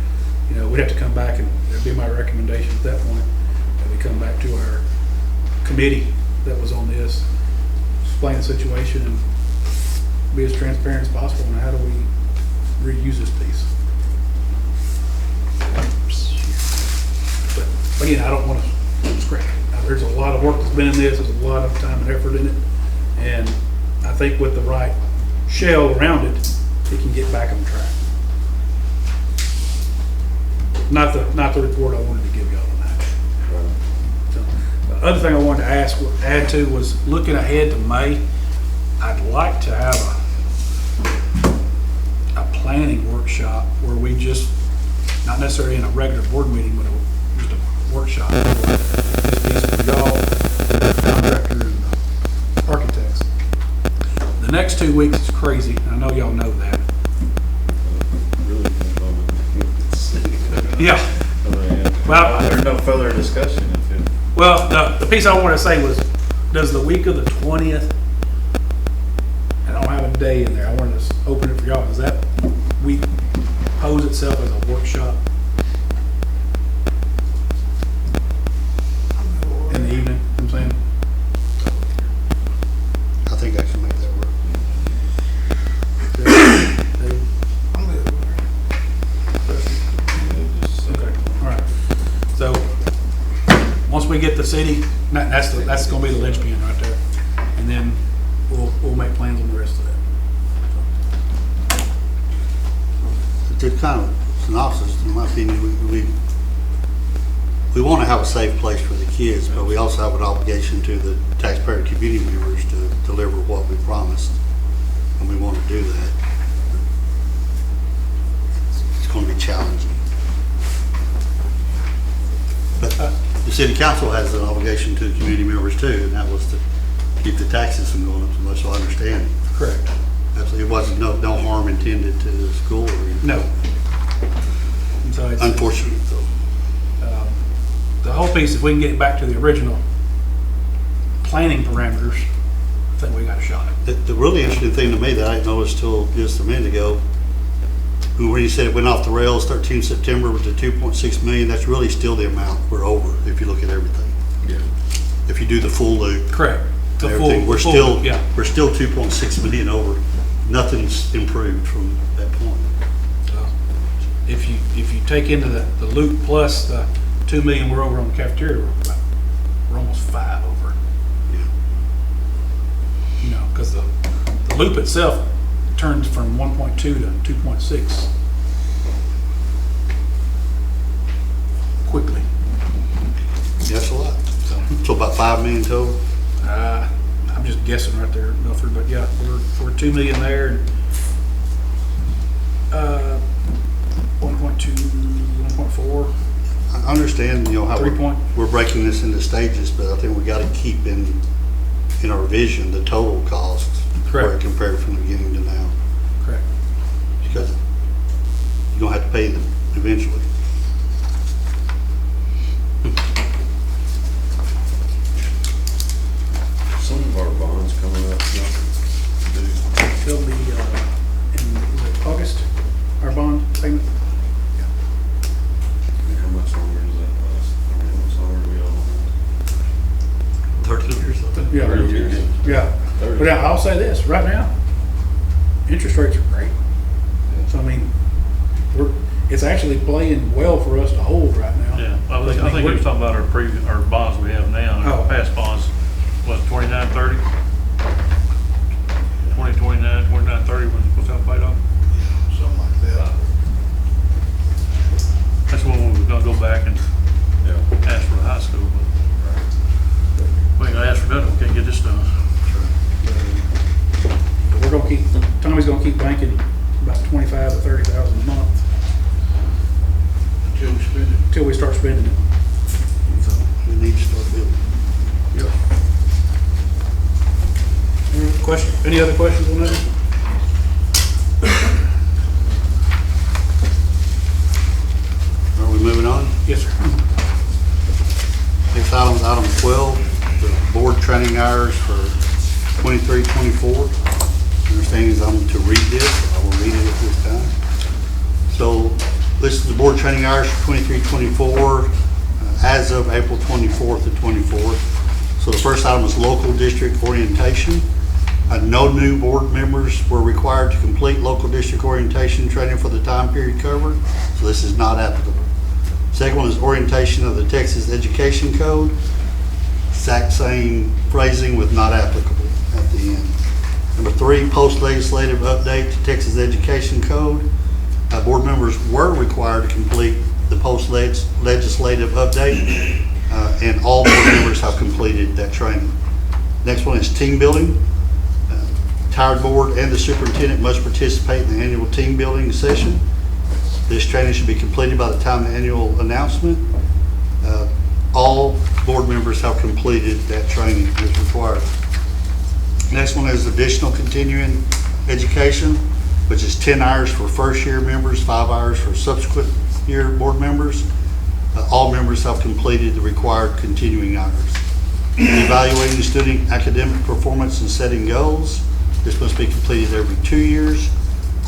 we'd have to come back, and it'd be my recommendation at that point that we come back to our committee that was on this, explain the situation, and be as transparent as possible on how do we reuse this piece. But again, I don't want to scrap it. There's a lot of work that's been in this. There's a lot of time and effort in it, and I think with the right shell around it, it can get back on track. Not the report I wanted to give y'all on that. So, the other thing I wanted to add to was looking ahead to May. I'd like to have a planning workshop where we just, not necessarily in a regular board meeting, but just a workshop. Just for y'all, the contractor, and the architects. The next 2 weeks is crazy. I know y'all know that. Yeah. Well, There's no further discussion. Well, the piece I wanted to say was, does the week of the 20th, and I don't have a day in there, I wanted to open it for y'all, does that week pose itself as a workshop in the evening? You know what I'm saying? I think I can make that work. Okay, all right. So, once we get the city, that's going to be the linchpin right there, and then we'll make plans on the rest of that. To kind of synopsis, in my opinion, we want to have a safe place for the kids, but we also have an obligation to the taxpayer community members to deliver what we promised, and we want to do that. It's going to be challenging. But the city council has an obligation to the community members too, and that was to keep the taxes from going up so much, so I understand. Correct. Absolutely, it wasn't no harm intended to the school or anything. No. And so it's, Unfortunate though. The whole piece, if we can get back to the original planning parameters, I think we got a shot. The really interesting thing to me that I didn't notice till just a minute ago, when you said it went off the rails 13 September with the 2.6 million, that's really still the amount we're over if you look at everything. Yeah. If you do the full loop. Correct. The and everything. full- We're the full, still, yeah. we're still 2.6 million over. Nothing's improved from that point. If you take into the loop plus the 2 million we're over on the cafeteria, we're almost 5 over. Yeah. You know, because the loop itself turns from 1.2 to 2.6 quickly. Yeah, that's a lot. So about 5 million total. I'm just guessing right there, Milford, but yeah, we're 2 million there and 1.2, 1.4. I understand, you know, how 3 point. we're breaking this into stages, but I think we got to keep in our vision the total cost. Where Correct. it compared from the beginning to now, Correct. because you're gonna have to pay them eventually. Some of our bonds coming up, nothing to do. They'll be in August, our bond payment. I mean, how much longer does that last? I mean, how much longer do we all? 13 years, I think. Yeah. 30 years. Yeah. 30. But I'll say this, right now, interest rates are great. So I mean, it's actually playing well for us to hold right now. Yeah, I think we was talking about our bonds we have now, Oh. our past bonds, was 29, 30? 29, 30 was that paid off? Something like that. That's when we were gonna go back and Yeah. ask for the high school, but we ain't gonna ask for nothing, we can't get this done. But Tommy's gonna keep banking about 25 to 30,000 a month Until we spend it. until we start spending it. So, We need to start building. yeah. Question, any other questions on that? Are we moving on? Yes, sir. Next item is item 12, the board training hours for 23-24. Understanding is I'm to read this, I will read it at this time. So this is the board training hours for 23-24 as of April 24th and 24th. So the first item is local district orientation. No new board members were required to complete local district orientation training for the time period covered, so this is not applicable. Second one is orientation of the Texas Education Code. Exact same phrasing with not applicable at the end. Number 3, post-legislative update to Texas Education Code. Board members were required to complete the post-legislative update, and all board members have completed that training. Next one is team building. Entire board and the superintendent must participate in the annual team building session. This training should be completed by the time of the annual announcement. All board members have completed that training as required. Next one is additional continuing education, which is 10 hours for first year members, 5 hours for subsequent year board members. All members have completed the required continuing hours. Evaluating student academic performance and setting goals. This must be completed every 2 years.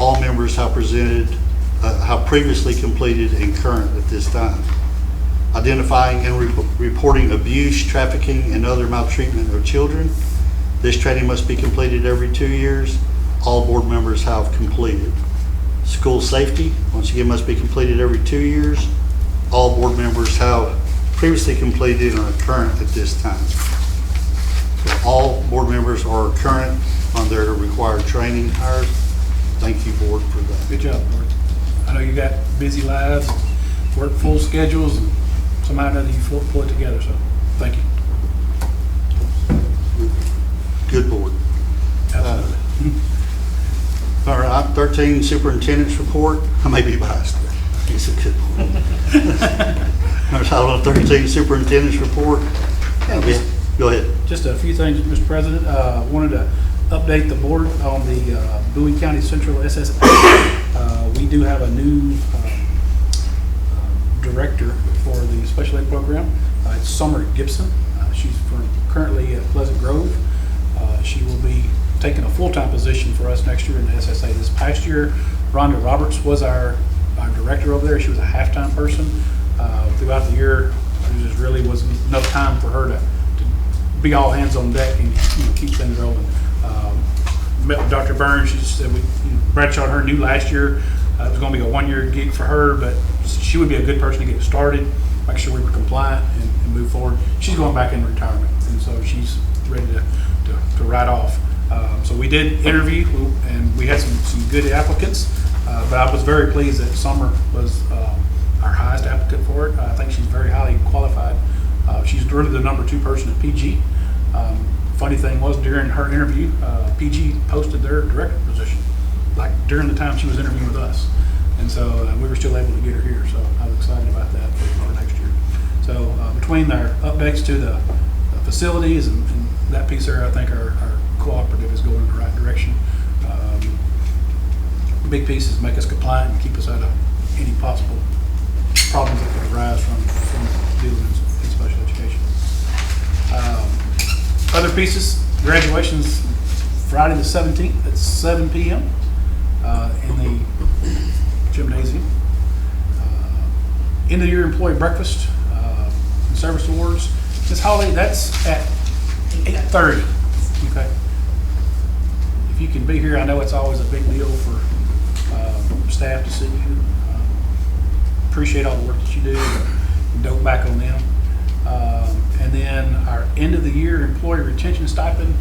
All members have previously completed and current at this time. Identifying and reporting abuse, trafficking, and other maltreatment of children. This training must be completed every 2 years. All board members have completed. School safety, once again, must be completed every 2 years. All board members have previously completed and are current at this time. So all board members are current on their required training hours. Thank you, board, for that. Good job, board. I know you got busy lives, work full schedules, and somehow or another you pull it together, so thank you. Good board. Absolutely. All right, item 13, superintendent's report. I may be biased, but it's a good one. Item 13, superintendent's report. Go ahead. Just a few things, Mr. President. Wanted to update the board on the Bowie County Central SSA. We do have a new director for the special ed program. It's Summer Gibson. She's currently at Pleasant Grove. She will be taking a full-time position for us next year in the SSA. This past year, Rhonda Roberts was our director over there. She was a half-time person. Throughout the year, there just really wasn't enough time for her to be all hands on deck and, keep things rolling. Met with Dr. Burns. She said Bradshaw and her knew last year it was going to be a 1-year gig for her, but she would be a good person to get started, make sure we were compliant and move forward. She's going back into retirement, and so she's ready to ride off. So we did interview, and we had some good applicants, but I was very pleased that Summer was our highest applicant for it. I think she's very highly qualified. She's really the number 2 person at PG. Funny thing was, during her interview, PG posted their director position, like during the time she was interviewing with us. And so we were still able to get her here, so I was excited about that for next year. So between our updates to the facilities and that piece there, I think our cooperative is going in the right direction. The big piece is make us compliant and keep us out of any possible problems that could arise from dealing in special education. Other pieces, graduation's Friday the 17th at 7 p.m. In the gymnasium. End of year employee breakfast and service awards. This holiday, that's at 8:30. Okay. If you can be here, I know it's always a big deal for staff to see you. Appreciate all the work that you do. And don't back on them. And then our end of the year employee retention stipend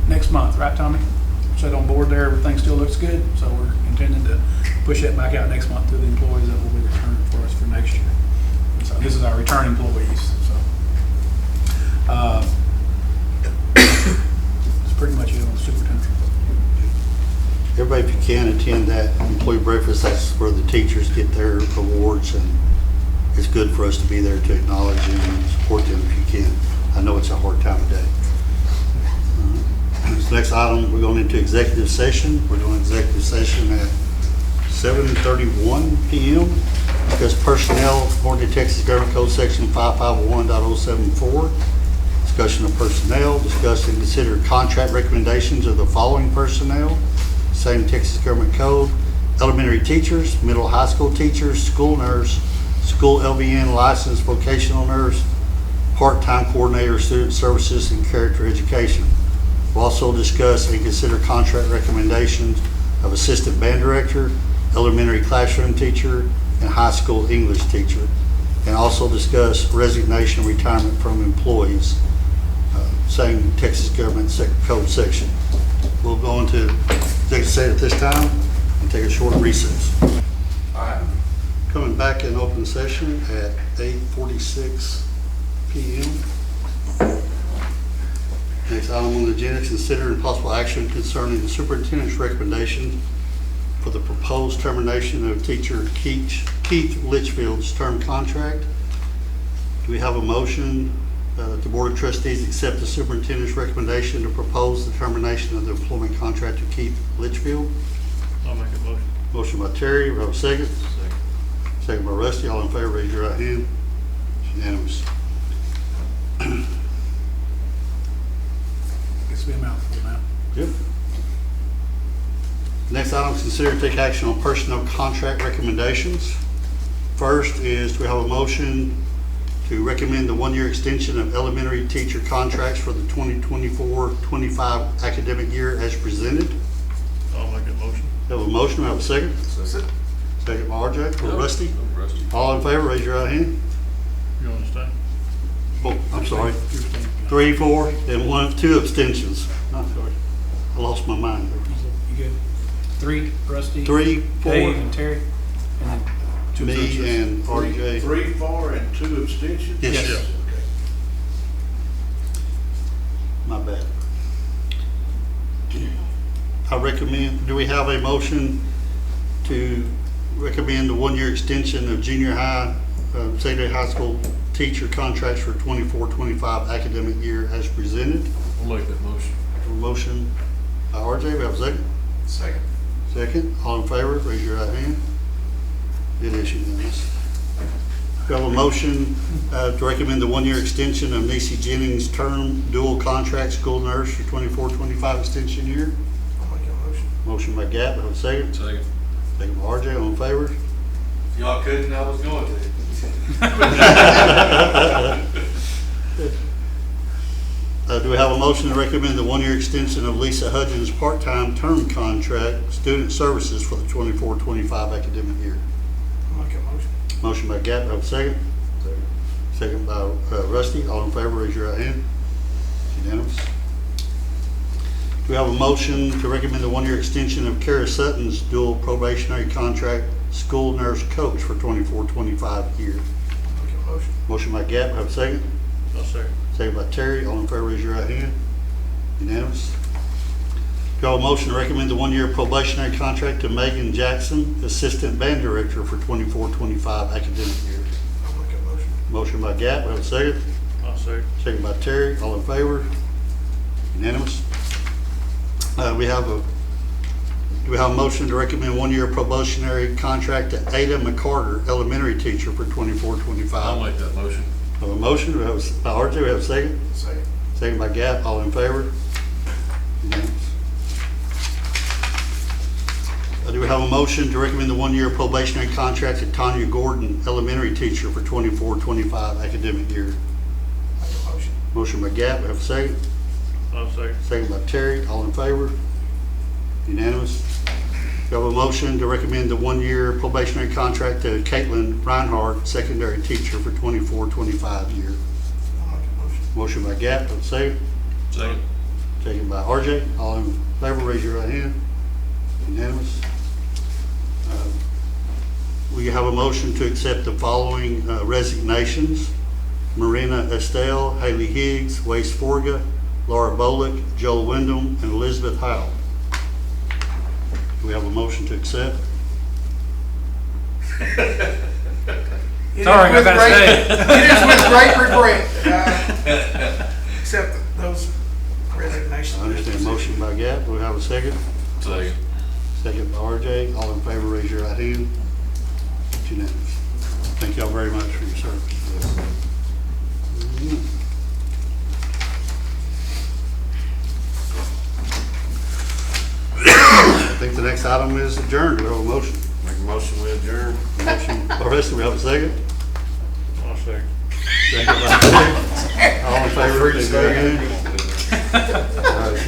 next month, right, Tommy? Set on board there, everything still looks good, so we're intending to push that back out next month to the employees that will be returning for us for next year. So this is our return employees. So that's pretty much it on the superintendent. Everybody, if you can, attend that employee breakfast. That's where the teachers get their awards, and it's good for us to be there to acknowledge them and support them if you can. I know it's a hard time of day. This next item, we're going into executive session. We're doing executive session at 7:31 p.m. Discuss personnel according to Texas Government Code Section 5501.074. Discussion of personnel. Discuss and consider contract recommendations of the following personnel. Same Texas Government Code. Elementary teachers, middle high school teachers, school nurse, school LVN licensed vocational nurse, part-time coordinator, student services, and character education. We'll also discuss and consider contract recommendations of assistant band director, elementary classroom teacher, and high school English teacher. And also discuss resignation and retirement from employees. Same Texas Government Code section. We'll go into executive session at this time and take a short recess. All right. Coming back in open session at 8:46 p.m. Next item on the agenda, consider and possible action concerning the superintendent's recommendation for the proposed termination of teacher Keith Litchfield's term contract. Do we have a motion that the Board of Trustees accept the superintendent's recommendation to propose the termination of the employment contract to Keith Litchfield? I'll make a motion. Motion by Terry, we have a second. Second by Rusty. All in favor, raise your right hand. It's unanimous. Gets to be a mouthful now. Yep. Next item is consider and take action on personnel contract recommendations. First is, do we have a motion to recommend the 1-year extension of elementary teacher contracts for the 2024-25 academic year as presented? I'll make a motion. We have a motion, we have a second. Second by RJ, or Rusty. Rusty. All in favor, raise your right hand. You want to stay? Oh, I'm sorry. You're staying. 3, 4, and 2 abstentions. Oh, sorry. I lost my mind there. You good? 3, Rusty. 3, 4, Dave and Terry. And then 2 me abstentions. and RJ. 3, 4, and 2 abstentions? Yes, Yes. sir. Okay. My bad. I recommend, do we have a motion to recommend the 1-year extension of junior high, secondary high school teacher contracts for 24-25 academic year as presented? I'll make that motion. A motion by RJ, we have a second? Second. Second, all in favor, raise your right hand. It is unanimous. We have a motion to recommend the 1-year extension of Nisi Jennings' term dual contract school nurse for 24-25 extension year. I'll make a motion. Motion by Gap, have a second. Second. Second by RJ, all in favor? If y'all couldn't, I was going to. Do we have a motion to recommend the one-year extension of Lisa Hudgens' part-time term contract, student services for the 24-25 academic year? I'll make a motion. Motion by Gap, have a second? Second by Rusty. All in favor, raise your right hand. Unanimous. Do we have a motion to recommend the one-year extension of Kara Sutton's dual probationary contract school nurse coach for 24-25 year? I'll make a motion. Motion by Gap, have a second? I'll second. Second by Terry. All in favor, raise your right hand. Unanimous. Do I have a motion to recommend the one-year probationary contract to Megan Jackson, Assistant Band Director for 24-25 academic year? I'll make a motion. Motion by Gap, have a second? I'll second. Second by Terry. All in favor? Unanimous. Do we have a motion to recommend one-year probationary contract to Ada McCarter, elementary teacher for 24-25? I'll make that motion. Have a motion, do we have by RJ, we have a second? Second. Second by Gap, all in favor? Unanimous. Do we have a motion to recommend the one-year probationary contract to Tanya Gordon, elementary teacher for 24-25 academic year? Make a motion. Motion by Gap, we have a second? I'll second. Second by Terry, all in favor? Unanimous. Do we have a motion to recommend the one-year probationary contract to Caitlin Reinhardt, secondary teacher for 24-25 year? I'll make a motion. Motion by Gap, have a second? Second. Second by RJ. All in favor, raise your right hand. Unanimous. We have a motion to accept the following resignations: Marina Estelle, Haley Higgs, Wace Forga, Laura Bolick, Joel Wyndham, and Elizabeth Howell. Do we have a motion to accept? Sorry, I gotta stay. It is with great regret. Accept those resignations. I understand. Motion by Gap. Do we have a second? Second. Second by RJ. All in favor, raise your right hand. It's unanimous. Thank y'all very much for your service. I think the next item is adjourned. Do we have a motion? Make a motion, we adjourn. Motion by Rusty. We have a second? I'll second. Second by Terry. All in favor, raise your right hand.